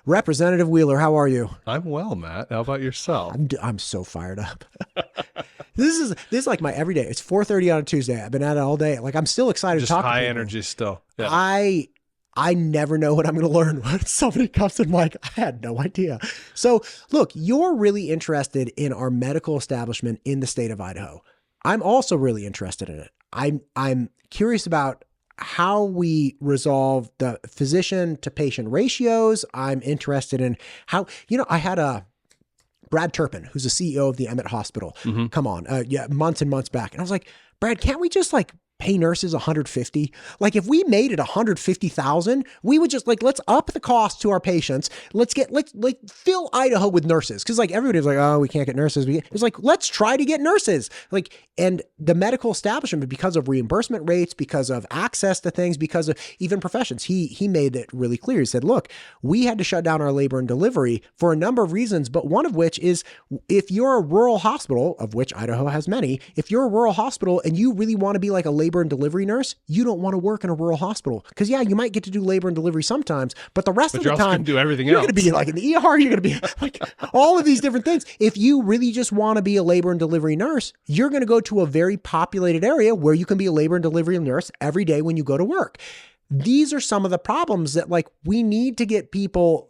Representative Wheeler, how are you? I'm well, Matt. How about yourself? I'm so fired up. This is like my everyday. It's 4:30 on a Tuesday. I've been at it all day. Like I'm still excited Just to talk to high people. energy still. Yeah. I never know what I'm going to learn when somebody comes in like, I had no idea. So look, you're really interested in our medical establishment in the state of Idaho. I'm also really interested in it. I'm curious about how we resolve the physician to patient ratios. I'm interested in how, I had Brad Turpin, who's the CEO of the Emmett Hospital, come on, months and months back. And I was like, Brad, can't we just pay nurses 150? Like if we made it 150,000, we would just let's up the cost to our patients. Let's fill Idaho with nurses. Cause everybody was like, oh, we can't get nurses. It's like, let's try to get nurses. And the medical establishment, because of reimbursement rates, because of access to things, because of even professions, he made it really clear. He said, look, we had to shut down our labor and delivery for a number of reasons, but one of which is if you're a rural hospital, of which Idaho has many, if you're a rural hospital and you really want to be like a labor and delivery nurse, you don't want to work in a rural hospital. Because you might get to do labor and delivery sometimes, but the rest of the time, do everything you're else. going to be like in the ER, you're going to be like all of these different things. If you really just want to be a labor and delivery nurse, you're going to go to a very populated area where you can be a labor and delivery nurse every day when you go to work. These are some of the problems that we need to get people,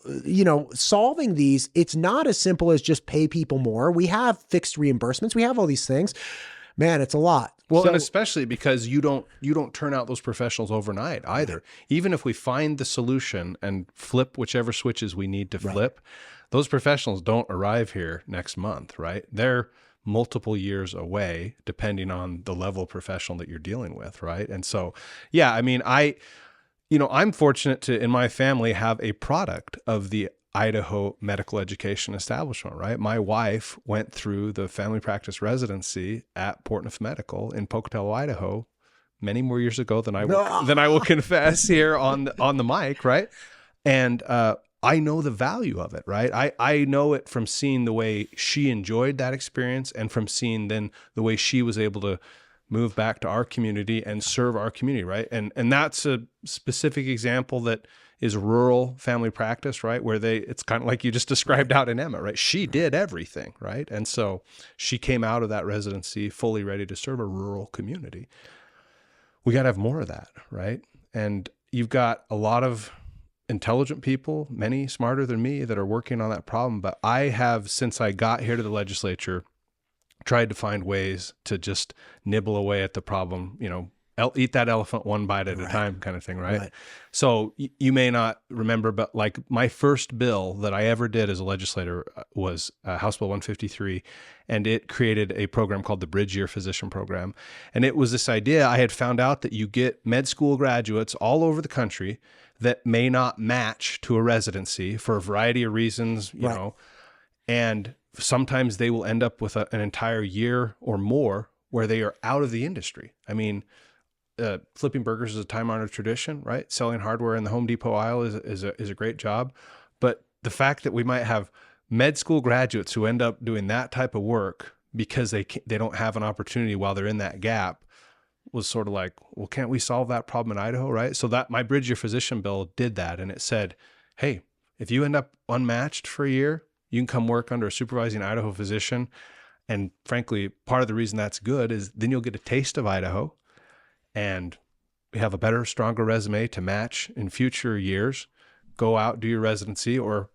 solving these. It's not as simple as just pay people more. We have fixed reimbursements. We have all these things. Man, it's a lot. Well, and especially because you don't turn out those professionals overnight either. Right. Even if we find the solution and flip whichever switches we need to flip, those professionals don't arrive here next month, right? They're multiple years away, depending on the level of professional that you're dealing with, right? And so, I'm fortunate to, in my family, have a product of the Idaho medical education establishment, right? My wife went through the family practice residency at Portneuf Medical in Pocatello, Idaho, many more years ago than I will confess here on the mic, right? And I know the value of it, right? I know it from seeing the way she enjoyed that experience and from seeing then the way she was able to move back to our community and serve our community, right? And that's a specific example that is rural family practice, right? Where it's kind of like you just described out in Emmett, right? She did everything, right? And so she came out of that residency fully ready to serve a rural community. We got to have more of that, right? And you've got a lot of intelligent people, many smarter than me, that are working on that problem. But I have, since I got here to the legislature, tried to find ways to just nibble away at the problem, eat that elephant one bite at a time kind of thing, right? So you may not remember, but my first bill that I ever did as a legislator was House Bill 153, and it created a program called the Bridge Year Physician Program. And it was this idea, I had found out that you get med school graduates all over the country that may not match to a residency for a variety of reasons, you know, and sometimes they will end up with an entire year or more where they are out of the industry. I mean, flipping burgers is a time-honored tradition, right? Selling hardware in the Home Depot aisle is a great job. But the fact that we might have med school graduates who end up doing that type of work because they don't have an opportunity while they're in that gap was sort of like, well, can't we solve that problem in Idaho, right? So that my Bridge Your Physician bill did that, and it said, hey, if you end up unmatched for a year, you can come work under a supervising Idaho physician. And frankly, part of the reason that's good is then you'll get a taste of Idaho and we have a better, stronger resume to match in future years. Go out, do your residency, or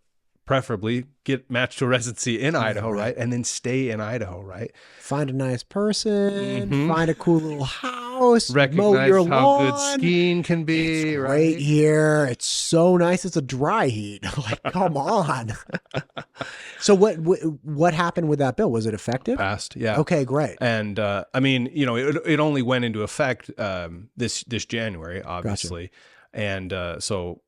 preferably get matched to a residency in Idaho, right? And then stay in Idaho, right? Find a nice person, find a cool little house, recognize mow your how lawn. good skiing can be, It's right? great here. It's so nice. It's a dry heat. Come on. So what happened with that bill? Was it effective? Passed, yeah. Okay, great. And I mean, it only went into effect this January, obviously. Gotcha. And so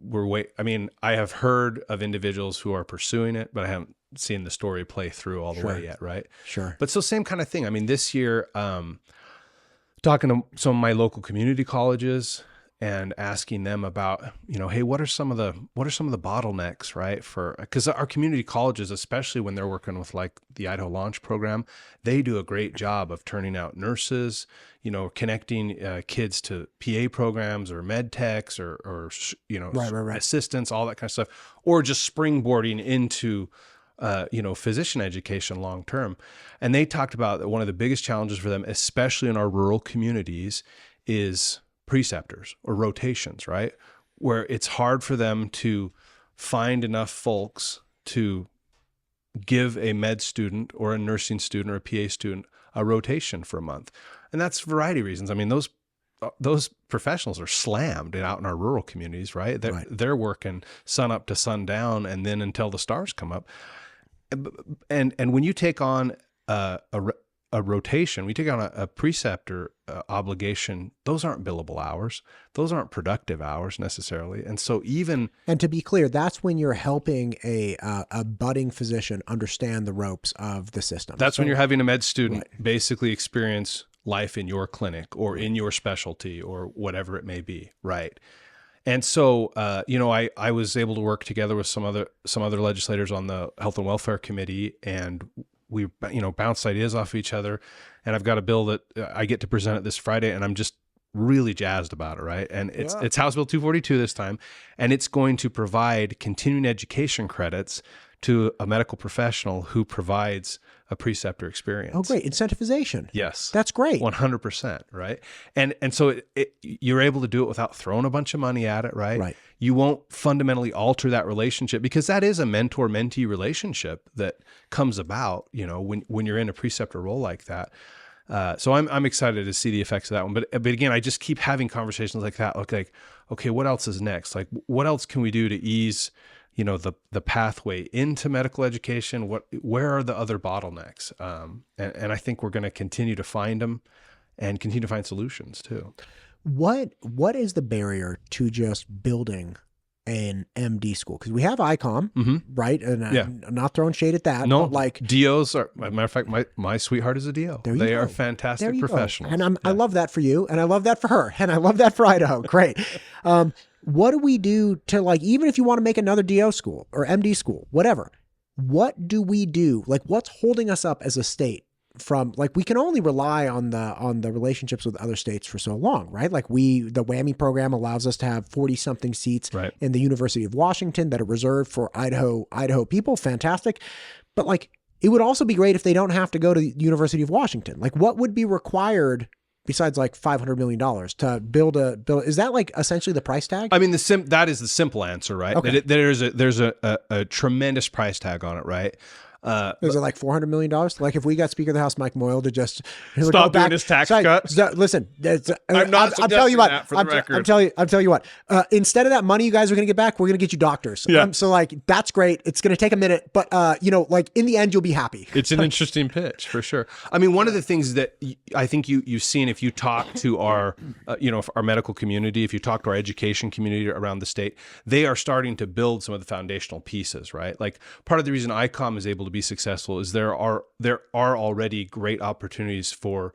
I have heard of individuals who are pursuing it, but I haven't seen the story play through all the way yet, right? Sure. But so same kind of thing. I mean, this year, talking to some of my local community colleges and asking them about, hey, what are some of the bottlenecks, right? Because our community colleges, especially when they're working with like the Idaho Launch Program, they do a great job of turning out nurses, connecting kids to PA programs or med techs or Right. assistants, all that kind of stuff, or just springboarding into physician education long term. And they talked about that one of the biggest challenges for them, especially in our rural communities, is preceptors or rotations, right? Where it's hard for them to find enough folks to give a med student or a nursing student or a PA student a rotation for a month. And that's for a variety of reasons. I mean, those professionals are slammed out in our rural communities, right? They're working sun up to sundown and then until the stars come up. And when you take on a rotation, we take on a preceptor obligation, those aren't billable hours. Those aren't productive hours necessarily. And so and to be clear, that's when you're helping a budding physician understand the ropes of the system. When you're having a med student basically experience life in your clinic or in your specialty or whatever it may be. Right. And so, I was able to work together with some other legislators on the Health and Welfare Committee, and we, bounced ideas off of each other. And I've got a bill that I get to present it this Friday, and I'm just really jazzed about it, right? And it's House Bill 242 this time, and it's going to provide continuing education credits to a medical professional who provides a preceptor experience. Oh, great. Incentivization. Yes. That's great. 100%, right? And so you're able to do it without throwing a bunch of money at it, right? Right. You won't fundamentally alter that relationship, because that is a mentor-mentee relationship that comes about, when you're in a preceptor role like that. So I'm excited to see the effects of that one. But again, I just keep having conversations like that. Like, okay, what else is next? Like, what else can we do to ease the pathway into medical education? Where are the other bottlenecks? And I think we're going to continue to find them and continue to find solutions too. What is the barrier to just building an MD school? Because we have ICOM, right? And I'm not throwing shade at that. No, but like DOs are, as a matter of fact, my sweetheart is a DO. They are fantastic professionals. And I love that for you, and I love that for her, and I love that for Idaho. Great. What do we do to, like, even if you want to make another DO school or MD school, whatever, what do we do? Like, what's holding us up as a state from, like, we can only rely on the relationships with other states for so long, right? Like the WWAMI program allows us to have 40 something seats in the University of Washington that are reserved for Idaho people. Fantastic. But like, it would also be great if they don't have to go to the University of Washington. Like, what would be required besides like $500 million to build is that like essentially the price tag? I mean, that is the simple answer, right? Okay. There's a tremendous price tag on it, right? Is it like $400 million? Like if we got Speaker of the House Mike Moyle to just stop doing his tax cuts. Listen, I'm telling you what. That for the record. I'm telling you what. Instead of that money you guys are going to get back, we're going to get you doctors. Yeah. So like that's great. It's going to take a minute, but like in the end you'll be happy. It's an interesting pitch for sure. I mean, one of the things that I think you've seen if you talk to our our medical community, if you talk to our education community around the state, they are starting to build some of the foundational pieces, right? Like part of the reason ICOM is able to be successful is there are already great opportunities for,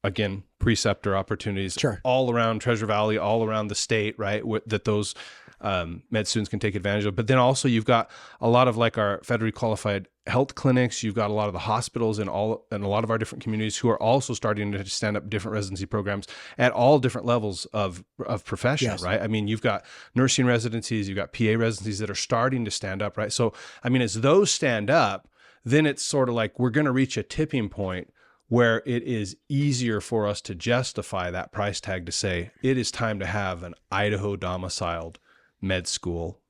again, preceptor opportunities all around Treasure Valley, all around the state, right? That those med students can take advantage of. But then also you've got a lot of like our federally qualified health clinics. You've got a lot of the hospitals in a lot of our different communities who are also starting to stand up different residency programs at all different levels of profession, right? I mean, you've got nursing residencies, you've got PA residencies that are starting to stand up, right? So, I mean, as those stand up, then it's sort of like we're going to reach a tipping point where it is easier for us to justify that price tag to say it is time to have an Idaho domiciled med school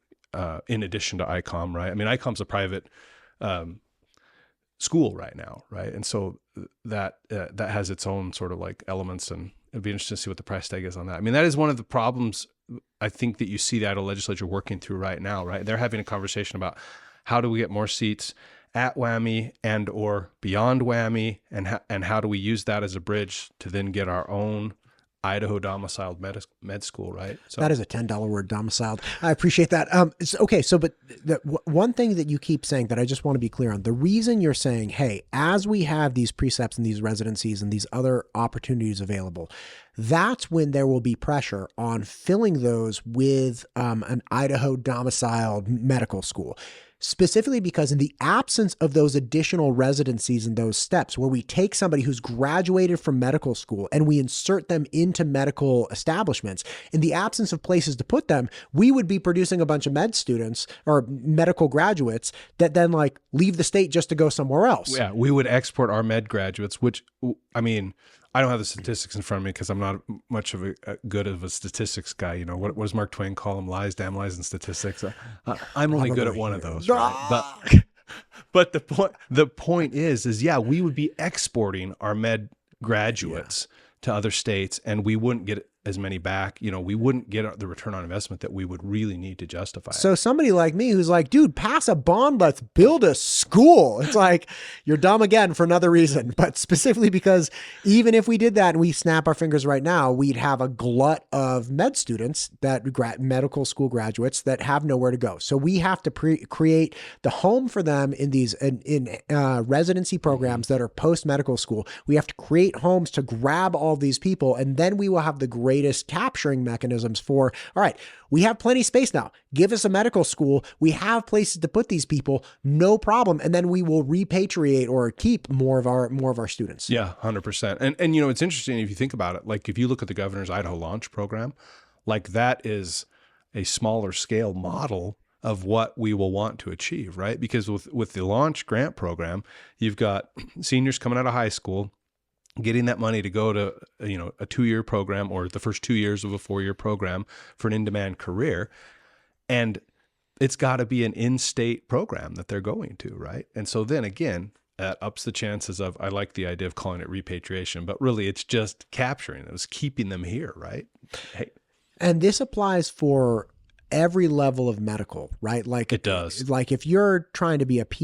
in addition to ICOM, right? I mean, ICOM's a private school right now, right? And so that has its own sort of like elements, and it'd be interesting to see what the price tag is on that. I mean, that is one of the problems I think that you see the Idaho legislature working through right now, right? They're having a conversation about how do we get more seats at WWAMI and or beyond WWAMI, and how do we use that as a bridge to then get our own Idaho domiciled med school, right? So that is a $10 word, domiciled. I appreciate that. Okay, so but one thing that you keep saying that I just want to be clear on, the reason you're saying, hey, as we have these precepts and these residencies and these other opportunities available, that's when there will be pressure on filling those with an Idaho domiciled medical school. Specifically because in the absence of those additional residencies and those steps where we take somebody who's graduated from medical school and we insert them into medical establishments, in the absence of places to put them, we would be producing a bunch of med students or medical graduates that then like leave the state just to go somewhere else. Yeah, we would export our med graduates, which, I mean, I don't have the statistics in front of me because I'm not much of a good of a statistics guy. You know, what does Mark Twain call them? Lies, damn lies, and statistics. I'm only good at one of those, right? But the point is yeah, we would be exporting our med graduates to other states, and we wouldn't get as many back. You know, we wouldn't get the return on investment that we would really need to justify it. So somebody like me who's like, dude, pass a bond, let's build a school. It's like, you're dumb again for another reason, but specifically because even if we did that and we snap our fingers right now, we'd have a glut of med students, that medical school graduates that have nowhere to go. So we have to create the home for them in these in residency programs that are post-medical school. We have to create homes to grab all these people, and then we will have the greatest capturing mechanisms for, all right, we have plenty of space now. Give us a medical school. We have places to put these people, no problem. And then we will repatriate or keep more of our students. Yeah, 100%. And you know, it's interesting if you think about it, like if you look at the governor's Idaho Launch Program, like that is a smaller scale model of what we will want to achieve, right? Because with the Launch Grant Program, you've got seniors coming out of high school, getting that money to go to, you know, a 2-year program or the first 2 years of a 4-year program for an in-demand career. And it's got to be an in-state program that they're going to, right? And so then again, that ups the chances of, I like the idea of calling it repatriation, but really it's just capturing them, it's keeping them here, right? Hey. And this applies for every level of medical, right? Like it does. Like if you're trying to be a PA,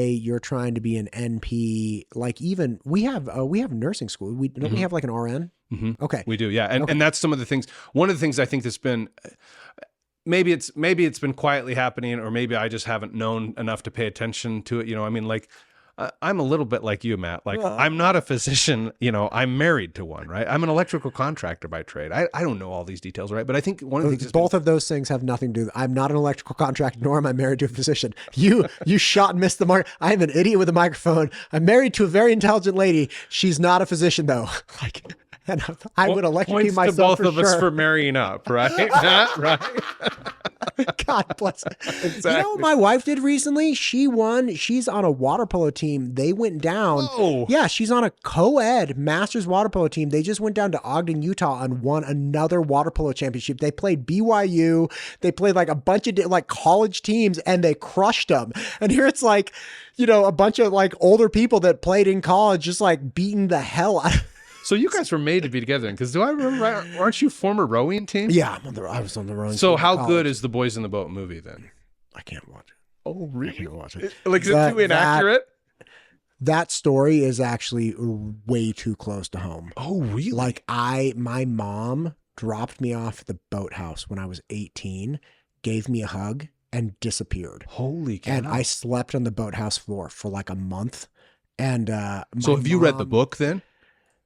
you're trying to be an NP, like even we have nursing school. We have like an RN. Mm-hmm. Okay. We do. Yeah. And that's some of the things, one of the things I think that's been, maybe it's been quietly happening, or maybe I just haven't known enough to pay attention to it. You know, I mean, like, I'm a little bit like you, Matt. Like, I'm not a physician, you know, I'm married to one, right? I'm an electrical contractor by trade. I don't know all these details, right? But I think one of the things... Both of those things have nothing to do. I'm not an electrical contractor, nor am I married to a physician. You shot and missed the mark. I am an idiot with a microphone. I'm married to a very intelligent lady. She's not a physician, though. Like... And I would electrocute myself to both for of sure. us for marrying up, right? Right? God bless her. Exactly. You know what my wife did recently? She won. She's on a water polo team. They went down. Oh. Yeah, she's on a co-ed masters water polo team. They just went down to Ogden, Utah and won another water polo championship. They played BYU. They played like a bunch of like college teams and they crushed them. And here it's like, you know, a bunch of like older people that played in college just like beating the hell out of. So you guys were made to be together, because do I remember right? Aren't you former rowing team? Yeah, I was on the rowing team. So how good is the Boys in the Boat movie then? I can't watch it. Oh, really? I can't watch it. Like, is it too inaccurate? That story is actually way too close to home. Oh, really? Like my mom dropped me off at the boathouse when I was 18, gave me a hug, and disappeared. Holy cow. And I slept on the boathouse floor for like a month. And so have you read the book then?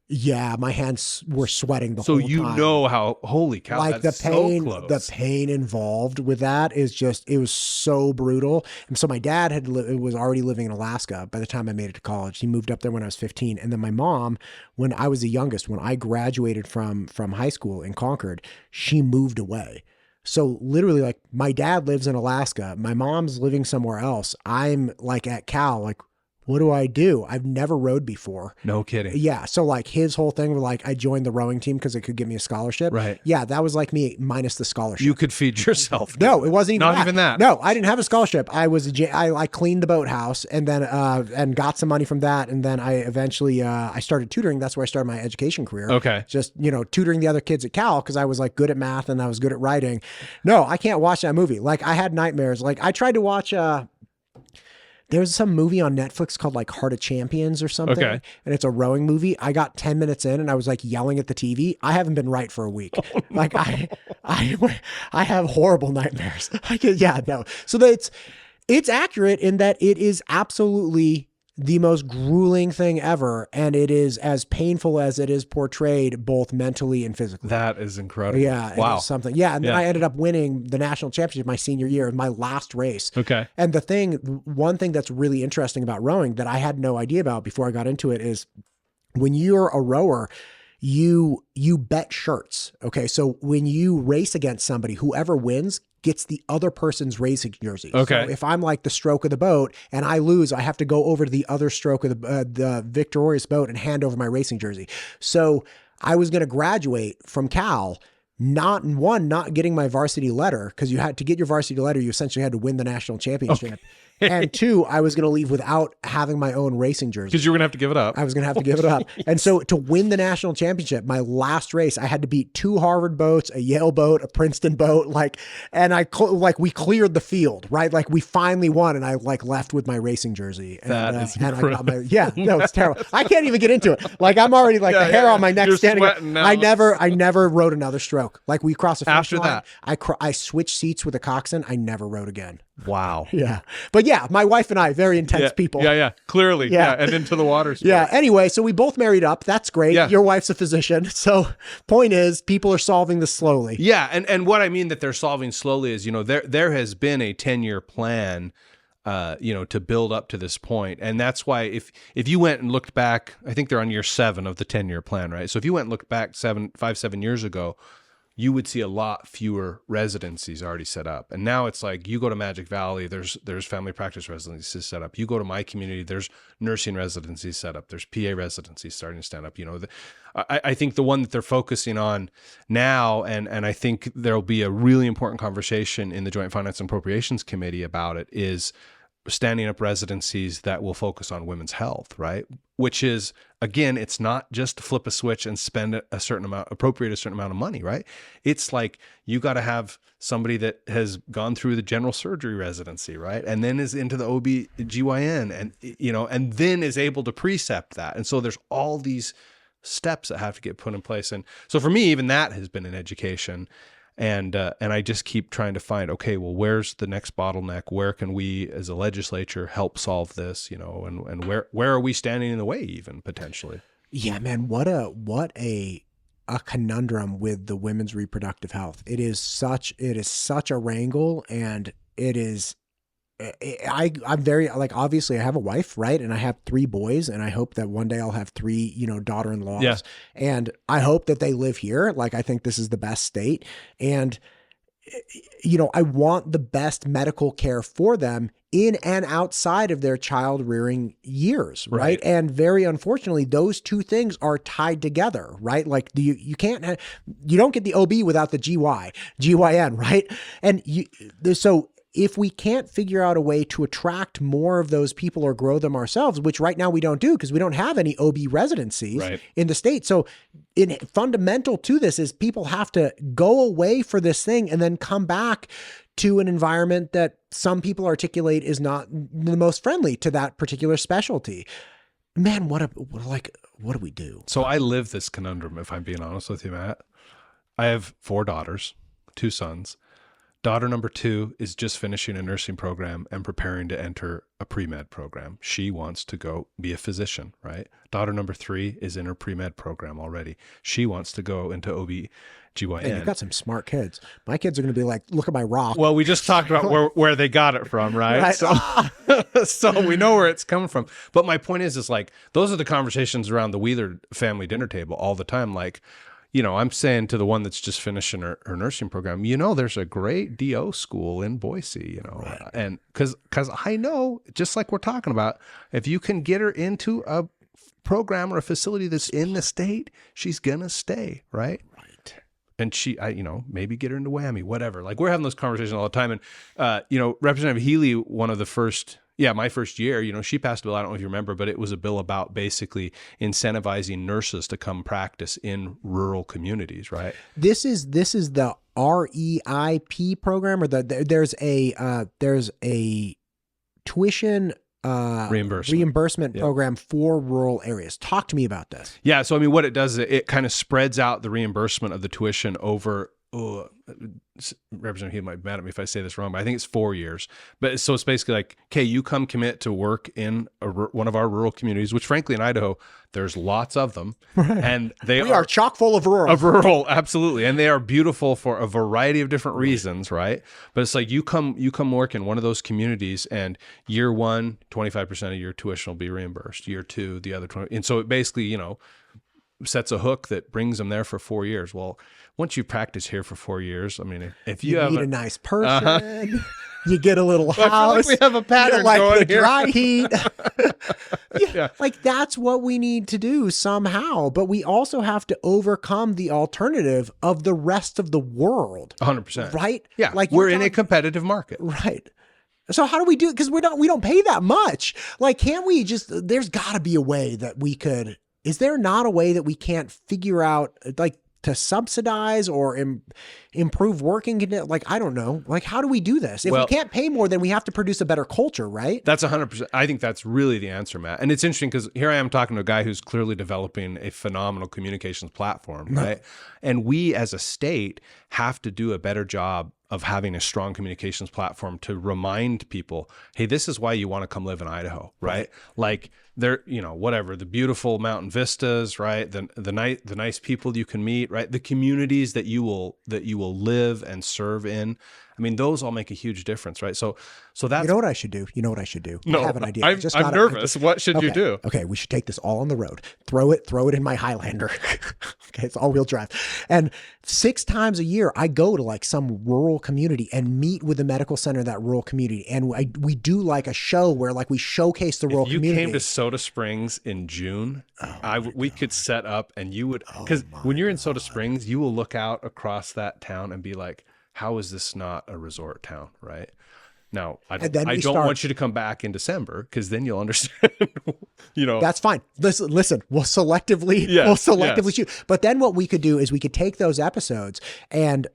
Yeah, my hands were sweating the whole time. So you know how, holy cow, like that's the pain, so close. the pain involved with that is just, it was so brutal. And so my dad was already living in Alaska by the time I made it to college. He moved up there when I was 15. And then my mom, when I was the youngest, when I graduated from high school in Concord, she moved away. So literally, like, my dad lives in Alaska. My mom's living somewhere else. I'm like at Cal, like, what do I do? I've never rowed before. No kidding. Yeah. So like his whole thing was like, I joined the rowing team because it could give me a scholarship. Right. Yeah. That was like me minus the scholarship. You could feed yourself. No, it wasn't even Not even that. No, I didn't have a scholarship. I cleaned the boathouse and then, and got some money from that. And then I eventually, I started tutoring. That's where I started my education career. Okay. Just, you know, tutoring the other kids at Cal because I was like good at math and I was good at writing. No, I can't watch that movie. Like I had nightmares. Like I tried to watch, There's some movie on Netflix called like Heart of Champions or something. Okay. And it's a rowing movie. I got 10 minutes in and I was like yelling at the TV. I haven't been right for a week. Like I have horrible nightmares. Yeah, no. So it's accurate in that it is absolutely the most grueling thing ever. And it is as painful as it is portrayed both mentally and physically. That is incredible. Yeah. Wow. Something. Yeah. And then I ended up winning the national championship my senior year, my last race. Okay. And one thing that's really interesting about rowing that I had no idea about before I got into it is when you're a rower, you bet shirts. Okay. So when you race against somebody, whoever wins gets the other person's racing jersey. Okay. So if I'm like the stroke of the boat and I lose, I have to go over to the other stroke of the victorious boat and hand over my racing jersey. So I was going to graduate from Cal, not getting my varsity letter, because you had to get your varsity letter. You essentially had to win the national championship. Okay. And 2, I was going to leave without having my own racing jersey. Because you were going to have to give it up. I was going to have to give it up. And so to win the national championship, my last race, I had to beat 2 Harvard boats, a Yale boat, a Princeton boat. We cleared the field, right? Like we finally won. And I left with my racing jersey. And, is incredible. I got no, it's terrible. I can't even get into it. Like I'm already the hair on my neck You're standing up. now. I never rode another stroke. Like we crossed the finish After line. that. I switched seats with a coxswain. I never rode again. Wow. Yeah. But yeah, my wife and I, very intense people. Yeah. Clearly. Yeah. And into the water sport. Yeah. Anyway, so we both married up. That's great. Yeah. Your wife's a physician. So point is, people are solving this slowly. Yeah. And what I mean that they're solving slowly is, there has been a 10-year plan, to build up to this point. And that's why if you went and looked back, I think they're on year 7 of the 10-year plan, right? So if you went and looked back 7 years ago, you would see a lot fewer residencies already set up. And now it's like you go to Magic Valley, there's family practice residencies set up. You go to my community, there's nursing residencies set up. There's PA residencies starting to stand up. I think the one that they're focusing on now, and I think there'll be a really important conversation in the Joint Finance and Appropriations Committee about it, is standing up residencies that will focus on women's health, right? Which is, again, it's not just flip a switch and spend appropriate a certain amount of money, right? It's like you got to have somebody that has gone through the general surgery residency, right? And then is into the OB/GYN and then is able to precept that. And so there's all these steps that have to get put in place. And so for me, even that has been an education. And I just keep trying to find, okay, well, where's the next bottleneck? Where can we as a legislature help solve this, and where are we standing in the way even potentially? Yeah, man, what a conundrum with the women's reproductive health. It is such a wrangle, and it is, I'm very, obviously I have a wife, right? And I have 3 boys, and I hope that one day I'll have 3, daughter-in-laws. Yeah. And I hope that they live here. I think this is the best state. And, I want the best medical care for them in and outside of their child rearing years. Right. And very unfortunately, those 2 things are tied together, right? Like you don't get the OB without the GYN, right? And so if we can't figure out a way to attract more of those people or grow them ourselves, which right now we don't do because we don't have any OB residencies in the state. So fundamental to this is people have to go away for this thing and then come back to an environment that some people articulate is not the most friendly to that particular specialty. Man, what do we do? So I live this conundrum, if I'm being honest with you, Matt. I have 4 daughters, 2 sons. Daughter number 2 is just finishing a nursing program and preparing to enter a pre-med program. She wants to go be a physician, right? Daughter number 3 is in her pre-med program already. She wants to go into OB/GYN. Hey, you've got some smart kids. My kids are going to be like, look at my rock. Well, we just talked about where they got it from, right? So we know where it's coming from. But my point is those are the conversations around the Wheeler family dinner table all the time. I'm saying to the one that's just finishing her nursing program, there's a great DO school in Boise, right. And because I know, just like we're talking about, if you can get her into a program or a facility that's in the state, she's going to stay, right? Right. And maybe get her into WWAMI, whatever. We're having those conversations all the time. And, Representative Healy, one of the first, my first year, she passed a bill, I don't know if you remember, but it was a bill about basically incentivizing nurses to come practice in rural communities, right? This is the REIP program, or there's a tuition reimbursement program for rural areas. Talk to me about this. Yeah. So, I mean, what it does is it kind of spreads out the reimbursement of the tuition over, Representative Heath might be mad at me if I say this wrong, but I think it's 4 years. But so it's basically like, okay, you come commit to work in one of our rural communities, which frankly in Idaho, there's lots of them. Right. And we are chock full of rural. Of rural, absolutely. And they are beautiful for a variety of different reasons, right? But it's like you come work in one of those communities, and year one, 25% of your tuition will be reimbursed. Year two, the other 20. And so it basically, sets a hook that brings them there for 4 years. Well, once you practice here for 4 years, I mean, if you need a nice person, you get a little house. I feel like we have a pattern like going the here. Dry heat. Yeah, like that's what we need to do somehow. But we also have to overcome the alternative of the rest of the world. 100%. Right? Yeah. Like we're in a competitive market. Right. So how do we do it? Because we don't pay that much. Like, can't we there's gotta be a way that we could. Is there not a way that we can't figure out, like, to subsidize or improve working conditions? Like, I don't know. Like, how do we do this? If we can't pay more, then we have to produce a better culture, right? That's 100%. I think that's really the answer, Matt. And it's interesting because here I am talking to a guy who's clearly developing a phenomenal communications platform, right? And we as a state have to do a better job of having a strong communications platform to remind people, hey, this is why you want to come live in Idaho, right? Like there, whatever, the beautiful mountain vistas, right? The nice people you can meet, right? The communities that you will live and serve in. I mean, those all make a huge difference, right? So that's... You know what I should do? No, I have an idea. I'm nervous. What should you do? Okay, we should take this all on the road. Throw it in my Highlander. Okay, it's all-wheel drive. And 6 times a year, I go to like some rural community and meet with the medical center of that rural community. And we do like a show where like we showcase the rural community. If you came to Soda Springs in June, we could set up and you would... Because when you're in Soda Springs, you will look out across that town and be like, how is this not a resort town, right? Now, I don't want you to come back in December because then you'll understand, That's fine. Listen, we'll selectively shoot. But then what we could do is we could take those episodes and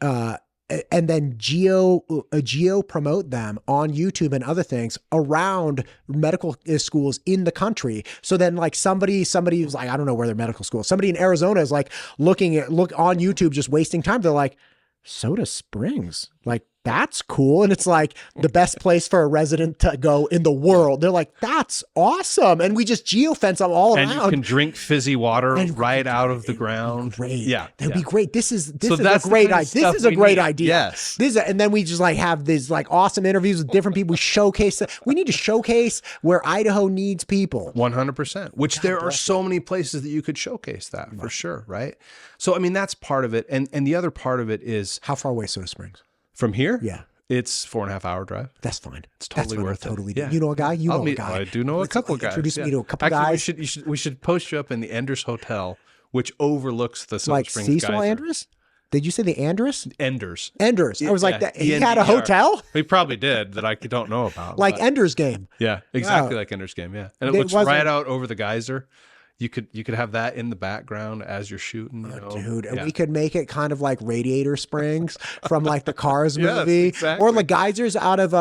then geo promote them on YouTube and other things around medical schools in the country. So then like somebody who's like, I don't know where their medical school is. Somebody in Arizona is like look on YouTube, just wasting time. They're like, Soda Springs, like that's cool. And it's like the best place for a resident to go in the world. They're like, that's awesome. And we just geofence them all around. And you can drink fizzy water right out of the ground. Great. Yeah. That'd be great. This is a great idea. This is a great idea. Yes. And then we just like have these like awesome interviews with different people. We showcase. We need to showcase where Idaho needs people. 100%, which there are so many places that you could showcase that for sure. Right. So, I mean, that's part of it. And the other part of it is. How far away is Soda Springs? From here? Yeah. It's 4.5 hour drive. That's fine. It's totally worth it. Totally. Yeah. You know a guy? You know a guy. I do know a couple guys. Introduce me to a couple guys. We should post you up in the Enders Hotel, which overlooks the Soda Springs Cecil Geyser. Andrus? Did you say the Andrus? Enders. I was like, he had a hotel? He probably did that I don't know about. Like Ender's Game. Yeah, exactly like Ender's Game, yeah. And it looks right out over the geyser. You could have that in the background as you're shooting. Dude, and we could make it kind of like Radiator Springs from like the Cars movie. Exactly. Or the geysers out of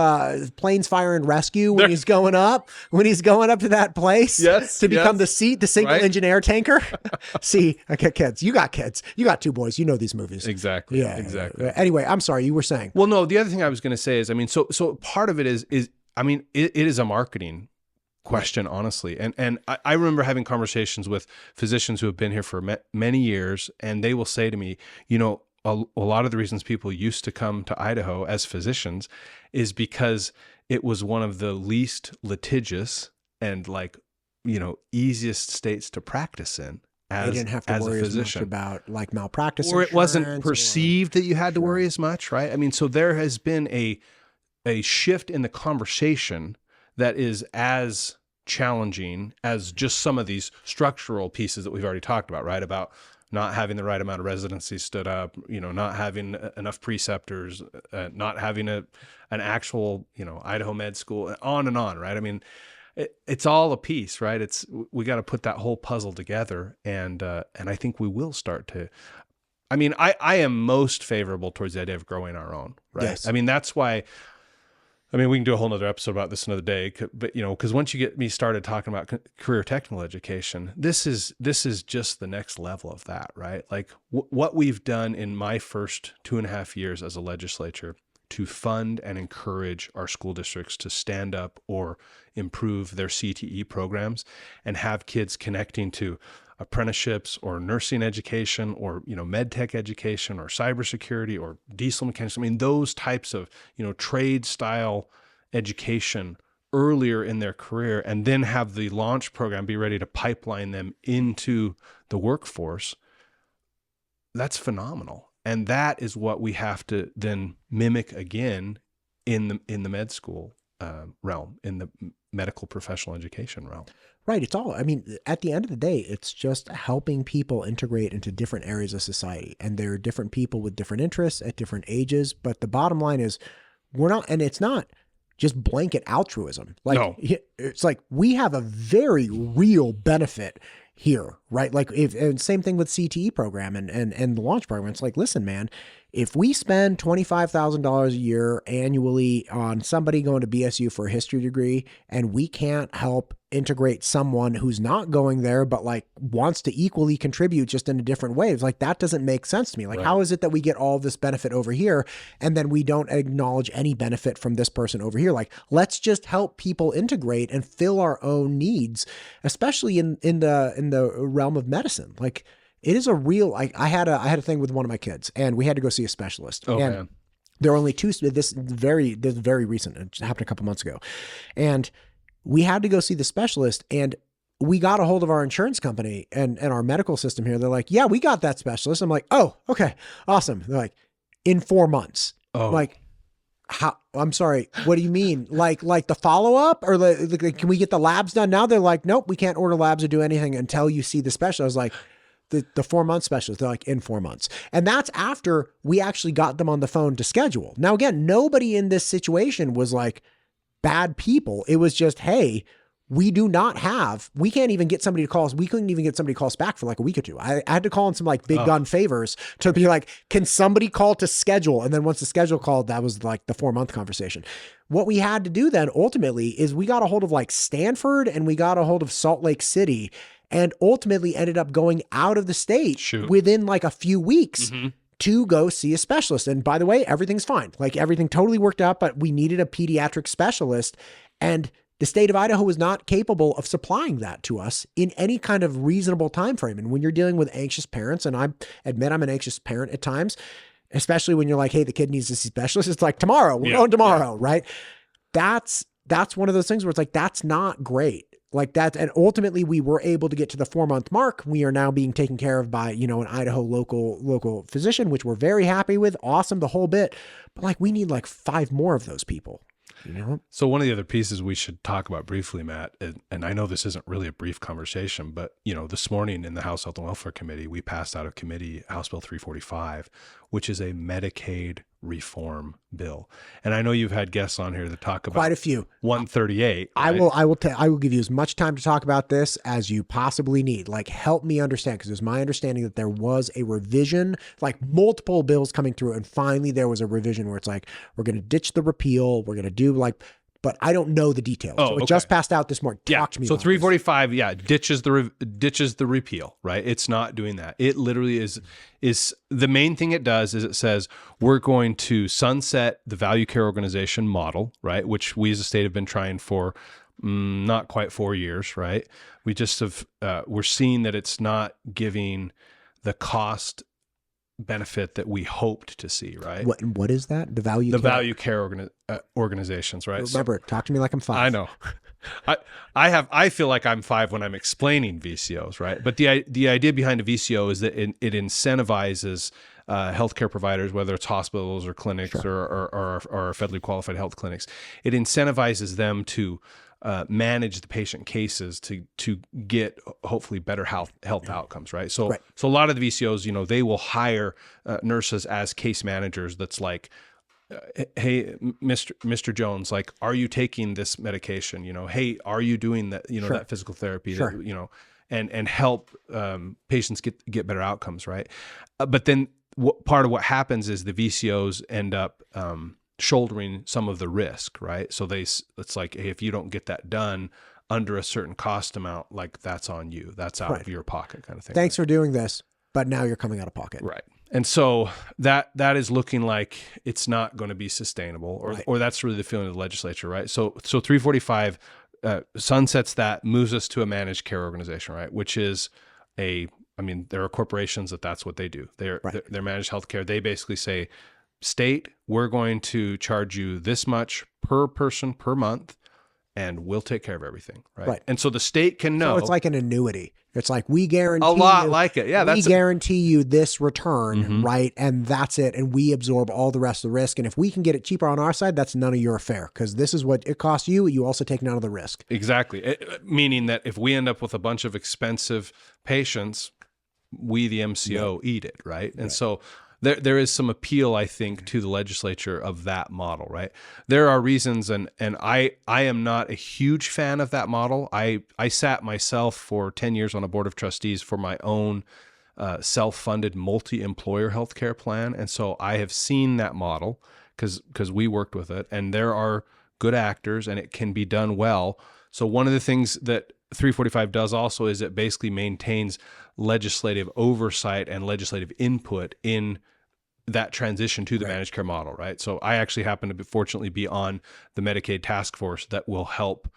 Planes, Fire and Rescue when he's going up to that place to become the single engine air tanker. See, okay, kids, you got 2 boys, you know these movies. Exactly. Yeah, exactly. Anyway, I'm sorry, you were saying. Well, no, the other thing I was going to say is, I mean, so part of it is I mean, it is a marketing question, honestly. And I remember having conversations with physicians who have been here for many years, and they will say to me, a lot of the reasons people used to come to Idaho as physicians is because it was one of the least litigious and easiest states to practice in. They didn't have to worry as much about like malpractice, or it wasn't perceived that you had to worry as much, right? I mean, so there has been a shift in the conversation that is as challenging as just some of these structural pieces that we've already talked about, right? About not having the right amount of residencies stood up, not having enough preceptors, not having an actual, Idaho med school, on and on, right? I mean, it's all a piece, right? We got to put that whole puzzle together, and I think we will start to. I mean, I am most favorable towards the idea of growing our own, right? Yes. I mean, that's why. I mean, we can do a whole nother episode about this another day, but because once you get me started talking about career technical education, this is just the next level of that, right? Like what we've done in my first 2.5 years as a legislature to fund and encourage our school districts to stand up or improve their CTE programs and have kids connecting to apprenticeships or nursing education or, med tech education or cybersecurity or diesel mechanics. I mean, those types of, trade style education earlier in their career, and then have the launch program be ready to pipeline them into the workforce. That's phenomenal. And that is what we have to then mimic again in the med school realm, in the medical professional education realm. Right. At the end of the day, it's just helping people integrate into different areas of society. And there are different people with different interests at different ages. But the bottom line is it's not just blanket altruism. No. It's like we have a very real benefit here, right? Like and same thing with CTE program and the launch program. It's like, listen, man, if we spend $25,000 a year annually on somebody going to BSU for a history degree, and we can't help integrate someone who's not going there, but like wants to equally contribute just in a different way, it's like, that doesn't make sense to me. Like, right. How is it that we get all this benefit over here and then we don't acknowledge any benefit from this person over here? Like, let's just help people integrate and fill our own needs, especially in the realm of medicine. Like, it is a real, I had a thing with one of my kids and we had to go see a specialist. Oh, and man. There are only two, this is very recent. It happened a couple months ago. And we had to go see the specialist, and we got a hold of our insurance company and our medical system here. They're like, yeah, we got that specialist. I'm like, oh, okay, awesome. They're like, in 4 months. Oh. Like, how? I'm sorry. What do you mean? Like the follow-up, or can we get the labs done now? They're like, nope, we can't order labs or do anything until you see the specialist. I was like, the 4 month specialist, they're like, in 4 months. And that's after we actually got them on the phone to schedule. Now, again, nobody in this situation was like bad people. It was just, hey, we can't even get somebody to call us. We couldn't even get somebody to call us back for like a week or two. I had to call in some like big gun favors to be like, can somebody call to schedule? And then once the schedule called, that was like the 4 month conversation. What we had to do then ultimately is we got a hold of like Stanford and we got a hold of Salt Lake City, and ultimately ended up going out of the state within like a few weeks to go see a specialist. And by the way, everything's fine. Like, everything totally worked out, but we needed a pediatric specialist, and the state of Idaho was not capable of supplying that to us in any kind of reasonable time frame. And when you're dealing with anxious parents, and I admit I'm an anxious parent at times, especially when you're like, hey, the kid needs to see a specialist, it's like, tomorrow, we're going tomorrow, right? That's one of those things where it's like, that's not great. Like that. And ultimately we were able to get to the 4 month mark. We are now being taken care of by, an Idaho local physician, which we're very happy with. Awesome. The whole bit. But like, we need like 5 more of those people. So one of the other pieces we should talk about briefly, Matt, and I know this isn't really a brief conversation, but this morning in the House Health and Welfare Committee, we passed out of committee House Bill 345, which is a Medicaid reform bill. And I know you've had guests on here that talk about quite a few. 138. Right? I will give you as much time to talk about this as you possibly need. Like, help me understand, because it's my understanding that there was a revision, like multiple bills coming through, and finally there was a revision where it's like, we're going to ditch the repeal, we're going to do like, but I don't know the details. Oh, so it okay. just passed out this morning. Talk to me. So about 345, ditches the repeal, right? It's not doing that. It literally is the main thing it does is it says we're going to sunset the value care organization model, right? Which we as a state have been trying for not quite 4 years, right? We just have we're seeing that it's not giving the cost benefit that we hoped to see, right? What is that? The value care organizations, right? Remember, talk to me like I'm 5. I know. I feel like I'm 5 when I'm explaining VCOs, right? But the idea behind a VCO is that it incentivizes healthcare providers, whether it's hospitals or clinics or federally qualified health clinics, it incentivizes them to manage the patient cases to get hopefully better health outcomes, right? So a lot of the VCOs, they will hire nurses as case managers. That's like, hey, Mr. Jones, like, are you taking this medication? Hey, are you doing that? That physical therapy, and help patients get better outcomes, right? But then part of what happens is the VCOs end up shouldering some of the risk, right? So it's like, hey, if you don't get that done under a certain cost amount, like that's on you. That's out of your pocket kind of thing. Thanks for doing this, but now you're coming out of pocket. Right. And so that is looking like it's not going to be sustainable, or that's really the feeling of the legislature, right? So 345 sunsets that, moves us to a managed care organization, right? Which is there are corporations that's what they do. They're managed healthcare. They basically say, state, we're going to charge you this much per person per month, and we'll take care of everything, right? And so the state can know. So it's like an annuity. It's like, we guarantee a lot like it. Yeah, we guarantee you this return, right? And that's it. And we absorb all the rest of the risk. And if we can get it cheaper on our side, that's none of your affair, because this is what it costs you. You also take none of the risk. Exactly. Meaning that if we end up with a bunch of expensive patients, we, the MCO, eat it, right? And so there is some appeal, I think, to the legislature of that model, right? There are reasons, and I am not a huge fan of that model. I sat myself for 10 years on a board of trustees for my own self-funded multi-employer healthcare plan, and so I have seen that model because we worked with it, and there are good actors, and it can be done well. So one of the things that 345 does also is it basically maintains legislative oversight and legislative input in that transition to the managed care model, right? So I actually happen to fortunately be on the Medicaid task force that will help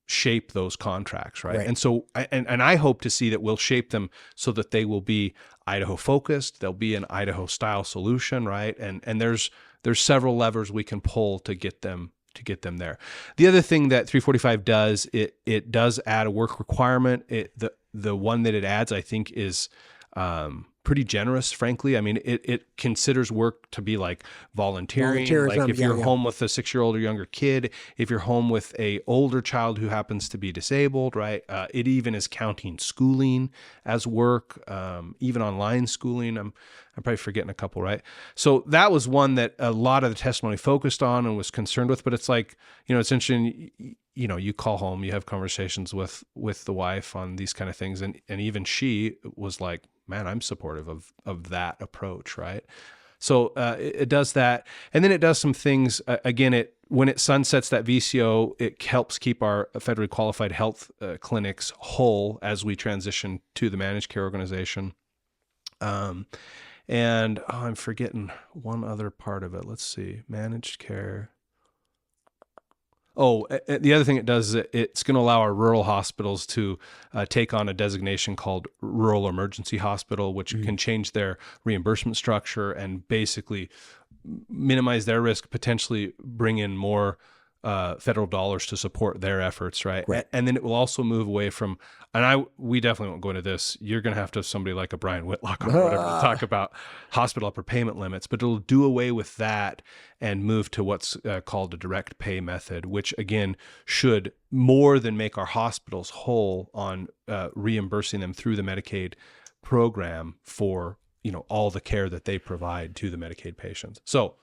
shape those contracts, right? And so, and I hope to see that we'll shape them so that they will be Idaho focused. They'll be an Idaho style solution, right? And there's several levers we can pull to get them there. The other thing that 345 does, it does add a work requirement. The one that it adds, I think, is pretty generous, frankly. I mean, it considers work to be like volunteering. Like if you're home with a 6-year-old or younger kid, if you're home with a older child who happens to be disabled, right? It even is counting schooling as work, even online schooling. I'm probably forgetting a couple, right? So that was one that a lot of the testimony focused on and was concerned with. But it's like, it's interesting. You call home, you have conversations with the wife on these kind of things, and even she was like, man, I'm supportive of that approach, right? So it does that. And then it does some things, again, when it sunsets that VCO, it helps keep our federally qualified health clinics whole as we transition to the managed care organization. And I'm forgetting one other part of it. Let's see, managed care. Oh, the other thing it does is it's going to allow our rural hospitals to take on a designation called Rural Emergency Hospital, which can change their reimbursement structure and basically minimize their risk, potentially bring in more federal dollars to support their efforts, right? And then it will also move away from, and we definitely won't go into this. You're going to have somebody like a Brian Whitlock or whatever to talk about hospital upper payment limits, but it'll do away with that and move to what's called a direct pay method, which again should more than make our hospitals whole on reimbursing them through the Medicaid program for all the care that they provide to the Medicaid patients. So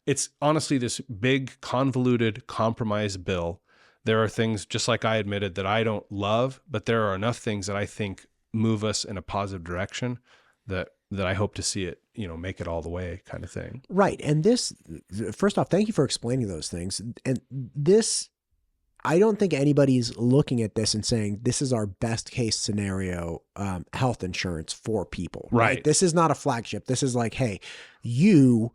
it's honestly this big, convoluted, compromise bill. There are things, just like I admitted, that I don't love, but there are enough things that I think move us in a positive direction that I hope to see it, make it all the way kind of thing. Right. And this, first off, thank you for explaining those things. And this, I don't think anybody's looking at this and saying, this is our best case scenario health insurance for people. Right. This is not a flagship. This is like, hey, you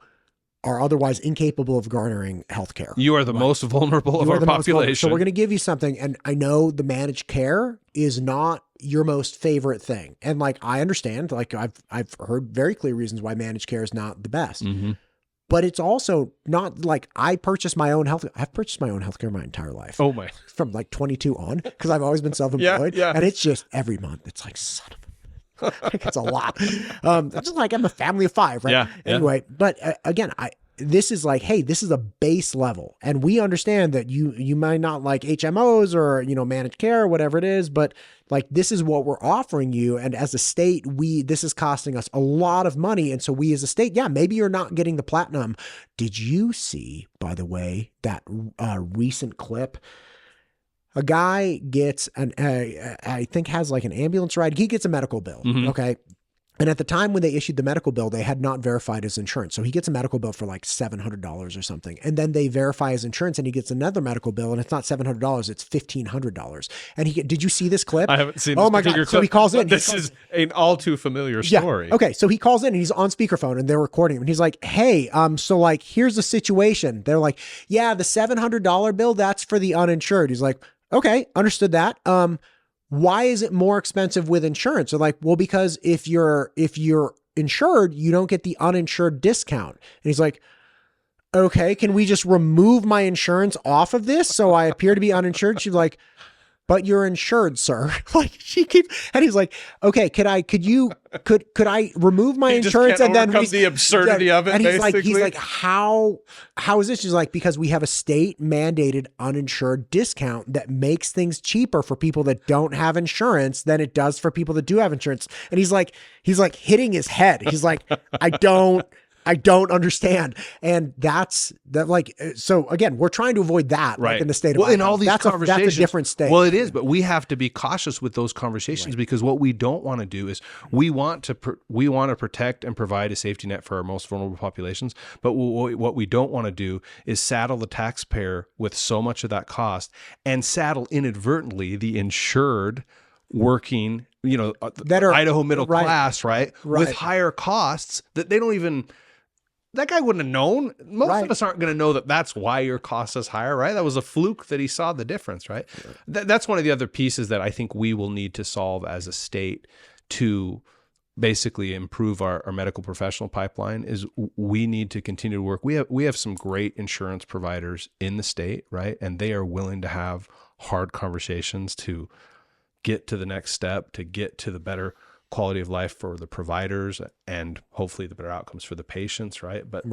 are otherwise incapable of garnering healthcare. You are the most vulnerable of our population. So we're going to give you something. And I know the managed care is not your most favorite thing. And like, I understand, like I've heard very clear reasons why managed care is not the best, but it's also not like I've purchased my own healthcare my entire life. Oh my, from like 22 on, because I've always been self-employed. And it's just every month. It's like, son of a, like it's a lot. It's just like I'm a family of 5, right? Anyway, but again, this is like, hey, this is a base level, and we understand that you might not like HMOs or managed care or whatever it is, but like this is what we're offering you, and as a state, this is costing us a lot of money, and so we as a state, maybe you're not getting the platinum. Did you see, by the way, that recent clip? A guy gets I think has like an ambulance ride. He gets a medical bill. Okay. And at the time when they issued the medical bill, they had not verified his insurance. So he gets a medical bill for like $700 or something. And then they verify his insurance and he gets another medical bill and it's not $700, it's $1,500. And did you see this clip? I haven't seen this. Oh my God. Clip. So he calls in. This is an all too familiar story. Yeah. Okay. So he calls in and he's on speakerphone and they're recording him. And he's like, hey, so like, here's the situation. They're like, yeah, the $700 bill, that's for the uninsured. He's like, okay, understood that. Why is it more expensive with insurance? They're like, well, because if you're insured, you don't get the uninsured discount. And he's like, okay, can we just remove my insurance off of this so I appear to be uninsured? She's like, but you're insured, sir. Like and he's like, okay, could I remove my insurance and then the absurdity of it? And basically. he's like, how is this? She's like, because we have a state mandated uninsured discount that makes things cheaper for people that don't have insurance than it does for people that do have insurance. And he's like hitting his head. He's like, I don't understand. And that's like, so again, we're trying to avoid that, right, like in the state of Idaho. In all these conversations, that's a different state. Well, it is, but we have to be cautious with those conversations, right, because what we don't want to do is we want to protect and provide a safety net for our most vulnerable populations. But what we don't want to do is saddle the taxpayer with so much of that cost and saddle inadvertently the insured working, that are Idaho middle class, right, with higher costs that they don't even. That guy wouldn't have known. Most of us aren't going to know that that's why your cost is higher, right? That was a fluke that he saw the difference, right? That's one of the other pieces that I think we will need to solve as a state to basically improve our medical professional pipeline is we need to continue to work. We have some great insurance providers in the state, right? And they are willing to have hard conversations to get to the next step, to get to the better quality of life for the providers and hopefully the better outcomes for the patients, right? But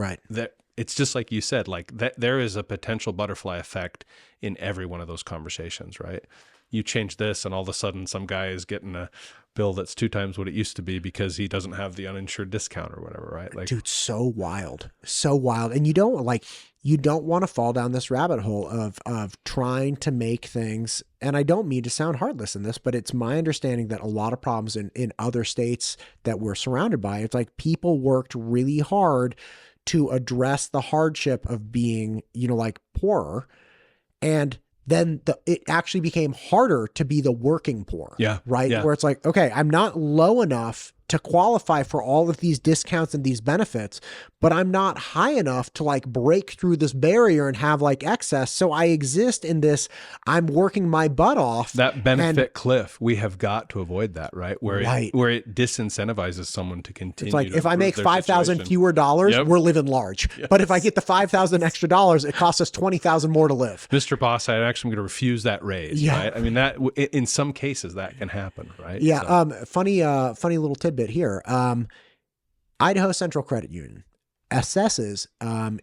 it's just like you said, like there is a potential butterfly effect in every one of those conversations, right? You change this and all of a sudden some guy is getting a bill that's 2 times what it used to be because he doesn't have the uninsured discount or whatever, right? Like, dude, so wild. And you don't want to fall down this rabbit hole of trying to make things, and I don't mean to sound heartless in this, but it's my understanding that a lot of problems in other states that we're surrounded by, it's like people worked really hard to address the hardship of being, like poorer. And then it actually became harder to be the working poor. Yeah. Right. Yeah. Where it's like, okay, I'm not low enough to qualify for all of these discounts and these benefits, but I'm not high enough to like break through this barrier and have like excess. So I exist in this, I'm working my butt off. That benefit cliff, we have got to avoid that, right? Where it disincentivizes someone to continue. It's like, if I make 5,000 fewer dollars, we're living large. Yes. But if I get the 5,000 extra dollars, it costs us 20,000 more to live. Mr. Boss, I'm actually going to refuse that raise. Yeah. Right? I mean, that in some cases that can happen, right? Yeah. So. Funny little tidbit here. Idaho Central Credit Union assesses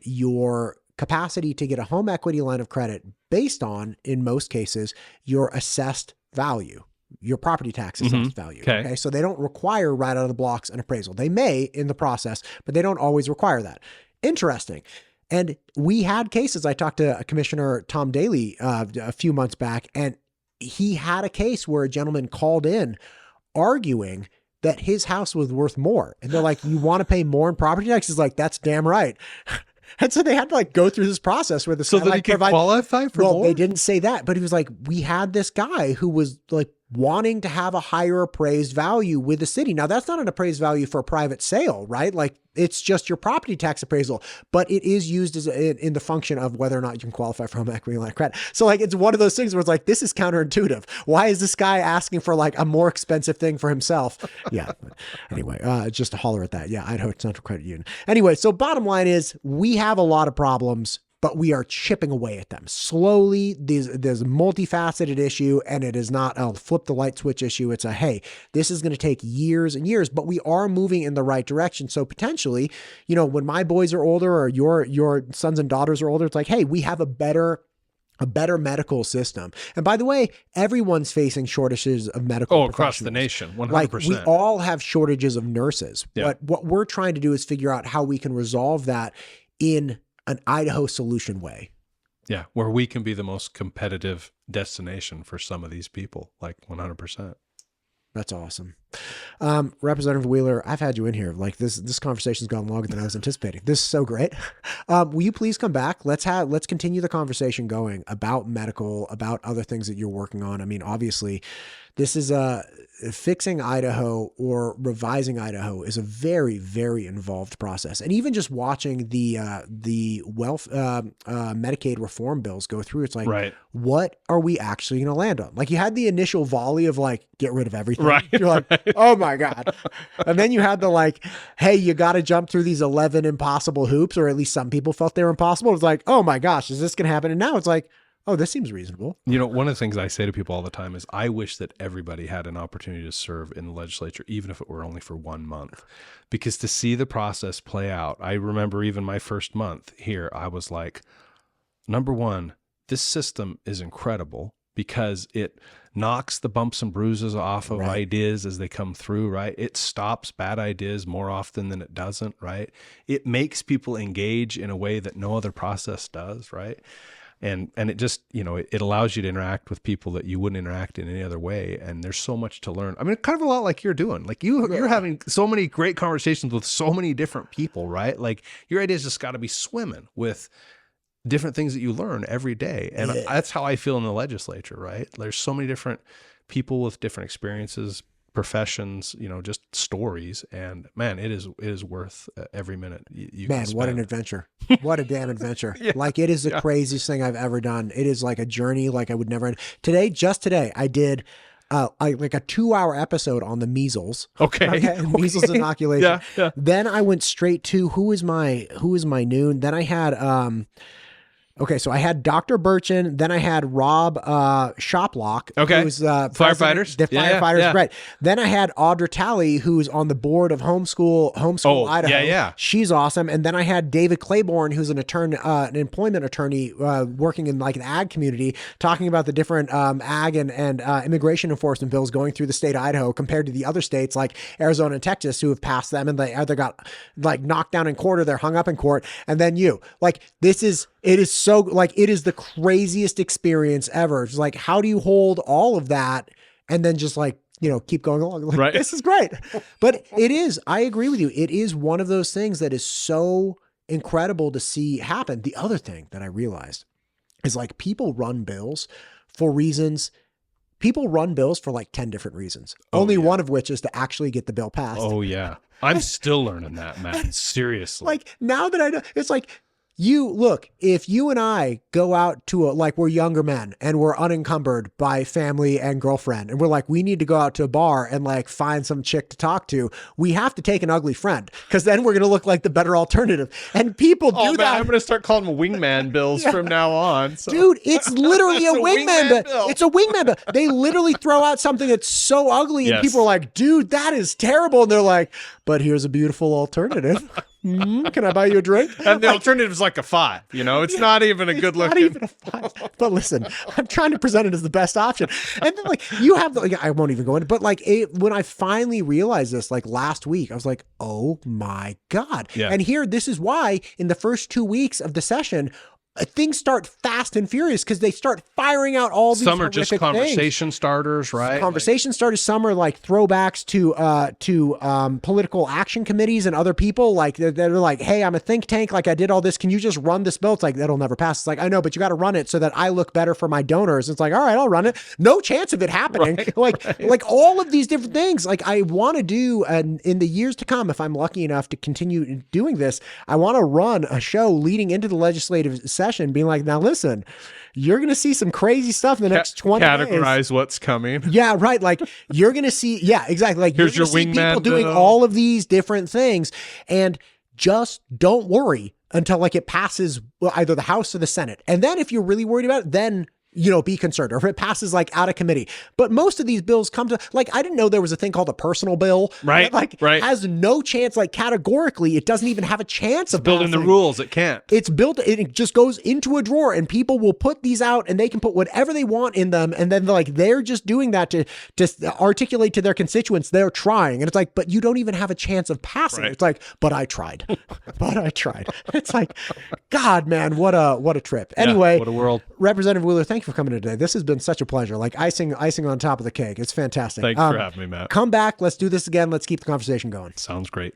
your capacity to get a home equity line of credit based on, in most cases, your assessed value, your property tax assessed value. Okay. So they don't require right out of the blocks an appraisal. They may in the process, but they don't always require that. Interesting. And we had cases. I talked to Commissioner Tom Daly a few months back, and he had a case where a gentleman called in arguing that his house was worth more. And they're like, you want to pay more in property tax? He's like, that's damn right. And so they had to like go through this process where the so that he could qualify for more? Well, they didn't say that, but he was like, we had this guy who was like wanting to have a higher appraised value with the city. Now that's not an appraised value for a private sale, right? Like it's just your property tax appraisal, but it is used as in the function of whether or not you can qualify for home equity line of credit. So like, it's one of those things where it's like, this is counterintuitive. Why is this guy asking for like a more expensive thing for himself? Yeah. Anyway, just to holler at that. Yeah. Idaho Central Credit Union. Anyway, so bottom line is we have a lot of problems, but we are chipping away at them slowly. There's a multifaceted issue, and it is not a flip the light switch issue. It's a, hey, this is going to take years and years, but we are moving in the right direction. So potentially, when my boys are older or your sons and daughters are older, it's like, hey, we have a better medical system. And by the way, everyone's facing shortages of medical across the nation, 100%. Like we all have shortages of nurses. Yeah. But what we're trying to do is figure out how we can resolve that in an Idaho solution way. Yeah, where we can be the most competitive destination for some of these people, like 100%. That's awesome. Representative Wheeler, I've had you in here. Like this conversation's gone longer than I was anticipating. This is so great. Will you please come back? Let's continue the conversation going about medical, about other things that you're working on. I mean, obviously, this is fixing Idaho or revising Idaho is a very, very involved process. And even just watching the Medicaid reform bills go through, it's like, right. What are we actually going to land on? Like you had the initial volley of like, get rid of everything. Right. You're like, oh my God. And then you had the like, hey, you got to jump through these 11 impossible hoops, or at least some people felt they were impossible. It was like, oh my gosh, is this going to happen? And now it's like, oh, this seems reasonable. You know, one of the things I say to people all the time is I wish that everybody had an opportunity to serve in the legislature, even if it were only for 1 month, because to see the process play out, I remember even my first month here, I was like, number one, this system is incredible because it knocks the bumps and bruises off of ideas as they come through, right? It stops bad ideas more often than it doesn't, right? It makes people engage in a way that no other process does, right? And it just, you know, it allows you to interact with people that you wouldn't interact in any other way. And there's so much to learn. I mean, kind of a lot like you're doing. Like you're having so many great conversations with so many different people, right? Like your ideas just got to be swimming with different things that you learn every day. And that's how I feel in the legislature, right? There's so many different people with different experiences, professions, you know, just stories. And man, it is worth every minute you man, can spend. what an adventure. What a damn adventure. Like it is the craziest thing I've ever done. It is like a journey like I would never end. Just today, I did like a 2-hour episode on the measles. Okay. Measles inoculation. Yeah. Then I went straight to who is my noon. Then I had okay, so I had Dr. Burchin, then I had Rob Shoplock, who's firefighters. The firefighters, right. Then I had Audra Talley, who's on the board of Homeschool Idaho. Yeah. She's awesome. And then I had David Claiborne, who's an employment attorney working in like the ag community, talking about the different ag and immigration enforcement bills going through the state of Idaho compared to the other states like Arizona and Texas who have passed them and they either got like knocked down in court or they're hung up in court. And then it is so like, it is the craziest experience ever. It's like, how do you hold all of that and then just like, you know, keep going along? Like, this is great. But I agree with you. It is one of those things that is so incredible to see happen. The other thing that I realized is like people run bills for like 10 different reasons. Only one of which is to actually get the bill passed. Oh yeah. I'm still learning that, man. Seriously. Like now that I know, it's like, if you and I go out to we're younger men and we're unencumbered by family and girlfriend and we're like, we need to go out to a bar and like find some chick to talk to, we have to take an ugly friend because then we're going to look like the better alternative. And people do that. I'm going to start calling them wingman bills from now on. So. Dude, it's literally a wingman bill. It's a wingman bill. They literally throw out something that's so ugly and people are like, dude, that is terrible. And they're like, but here's a beautiful alternative. Can I buy you a drink? And the alternative is like a 5, you know, it's not even a good looking. Not even a 5. But listen, I'm trying to present it as the best option. And then like you have I won't even go into, but like when I finally realized this, like last week, I was like, oh my God. Yeah. And this is why in the first 2 weeks of the session, things start fast and furious because they start firing out all these some are just conversation things. Starters, right? Conversation starters. Some are like throwbacks to political action committees and other people. Like they're like, hey, I'm a think tank. Like I did all this. Can you just run this bill? It's like that'll never pass. It's like I know, but you got to run it so that I look better for my donors. It's like all right, I'll run it. No chance of it happening. Like all of these different things. Like I want to do, and in the years to come, if I'm lucky enough to continue doing this, I want to run a show leading into the legislative session being like, now listen, you're going to see some crazy stuff in the next 20 categorize days. What's coming. Yeah, right. Like you're going to see, exactly. Like here's you're your going to see wingman people doing all of these different things and just don't worry until like it passes either the House or the Senate. And then if you're really worried about it, then be concerned, or if it passes like out of committee. But most of these bills come to like, I didn't know there was a thing called a personal bill. Right. That, has no chance, like categorically, it doesn't even have a chance of building the rules. It can't. It's built, it just goes into a drawer and people will put these out and they can put whatever they want in them. And then they're just doing that to articulate to their constituents, they're trying. And it's like, but you don't even have a chance of passing. Right. It's like, but I tried. It's like, God, man, what a trip. Anyway, what a world. Representative Wheeler, thank you you for coming in today. This has been such a pleasure. Like icing on top of the cake. It's fantastic. Thanks for having me, Matt. Come back. Let's do this again. Let's keep the conversation going. Sounds great.